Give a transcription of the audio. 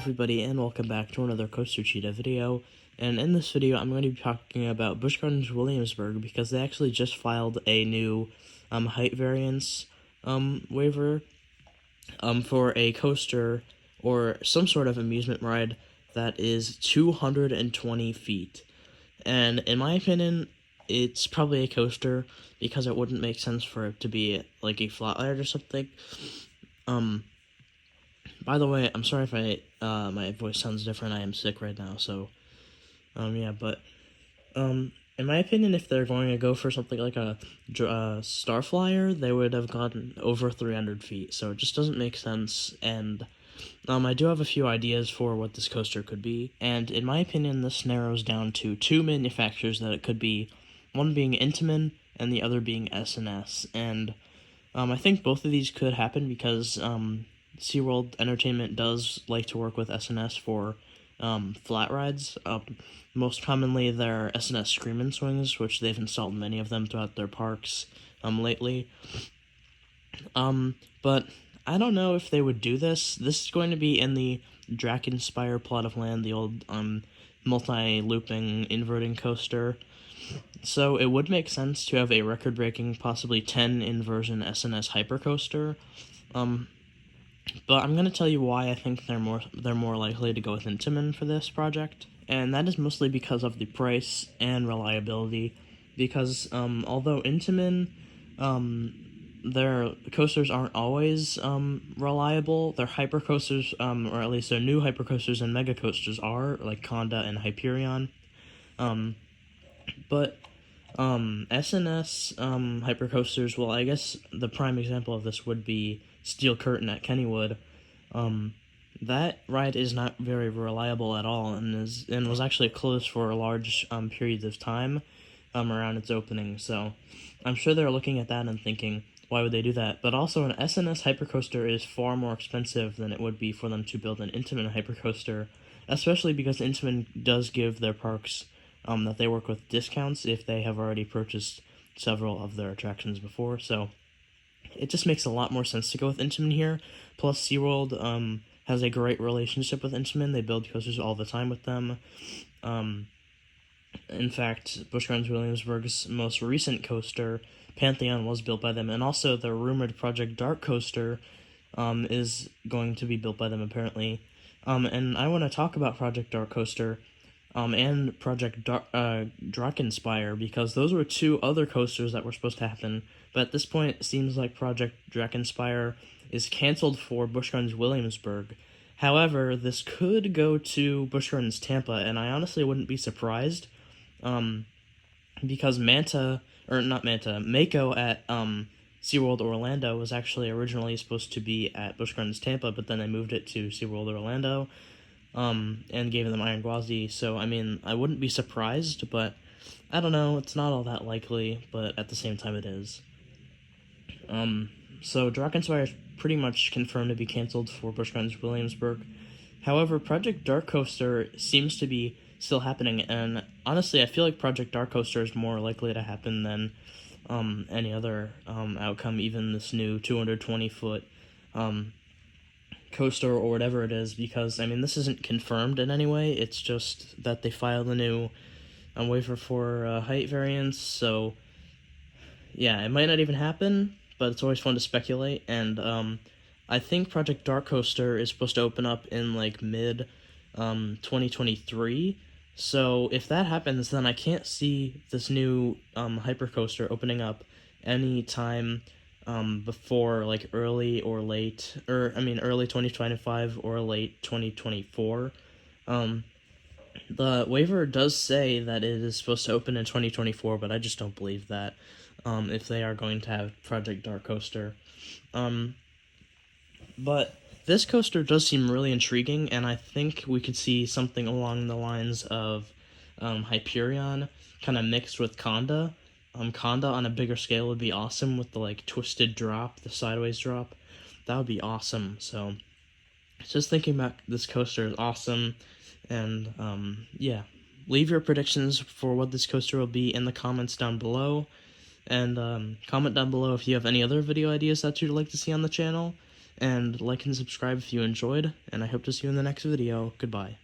everybody, and welcome back to another Coaster Cheetah video. And in this video, I'm going to be talking about Busch Gardens Williamsburg because they actually just filed a new height variance waiver for a coaster or some sort of amusement ride that is 220 feet. And in my opinion, it's probably a coaster because it wouldn't make sense for it to be like a flat ride or something. By the way, I'm sorry if my voice sounds different. I am sick right now, so, yeah, but, in my opinion, if they're going to go for something like a Starflyer, they would have gotten over 300 feet, so it just doesn't make sense, and, I do have a few ideas for what this coaster could be, and in my opinion, this narrows down to two manufacturers that it could be, one being Intamin, and the other being S&S, and, I think both of these could happen because, SeaWorld Entertainment does like to work with S&S for flat rides. Most commonly, they're S&S Screamin' Swings, which they've installed many of them throughout their parks lately. But I don't know if they would do this. This is going to be in the Drakenspire plot of land, the old multi-looping inverting coaster. So it would make sense to have a record-breaking, possibly 10 inversion S&S Hypercoaster. But I'm going to tell you why I think they're more likely to go with Intamin for this project, and that is mostly because of the price and reliability, because although Intamin, their coasters aren't always reliable, their hypercoasters, or at least their new hypercoasters and mega coasters are, like Conda and Hyperion, but S&S hypercoasters, well, I guess the prime example of this would be Steel Curtain at Kennywood. That ride is not very reliable at all, and was actually closed for large periods of time around its opening. So I'm sure they're looking at that and thinking, why would they do that? But also, an S&S hypercoaster is far more expensive than it would be for them to build an Intamin hypercoaster, especially because Intamin does give their parks that they work with discounts if they have already purchased several of their attractions before. So it just makes a lot more sense to go with Intamin here. Plus, SeaWorld has a great relationship with Intamin. They build coasters all the time with them. In fact, Busch Gardens Williamsburg's most recent coaster, Pantheon, was built by them. And also, the rumored Project Dark Coaster is going to be built by them, apparently. And I want to talk about Project Dark Coaster and Project Drakenspire, because those were two other coasters that were supposed to happen, but at this point, it seems like Project Drakenspire is canceled for Busch Gardens Williamsburg. However, this could go to Busch Gardens Tampa, and I honestly wouldn't be surprised, because Mako at SeaWorld Orlando was actually originally supposed to be at Busch Gardens Tampa, but then they moved it to SeaWorld Orlando, and gave them Iron Gwazi, so, I mean, I wouldn't be surprised, but I don't know, it's not all that likely, but at the same time it is. So Drakenspire is pretty much confirmed to be canceled for Busch Gardens Williamsburg. However, Project Dark Coaster seems to be still happening, and honestly, I feel like Project Dark Coaster is more likely to happen than any other outcome, even this new 220-foot coaster or whatever it is, because, I mean, this isn't confirmed in any way. It's just that they filed a new waiver for height variance, so yeah, it might not even happen, but it's always fun to speculate. And I think Project Dark Coaster is supposed to open up in like mid 2023, so if that happens, then I can't see this new hypercoaster opening up any time before like early 2025 or late 2024. The waiver does say that it is supposed to open in 2024, but I just don't believe that, if they are going to have Project Dark Coaster. But this coaster does seem really intriguing, and I think we could see something along the lines of Hyperion, kind of mixed with Conda. Conda on a bigger scale would be awesome with the, like, twisted drop, the sideways drop. That would be awesome. So, just thinking back, this coaster is awesome. And, yeah. Leave your predictions for what this coaster will be in the comments down below. And, comment down below if you have any other video ideas that you'd like to see on the channel. and like and subscribe if you enjoyed, and I hope to see you in the next video. Goodbye.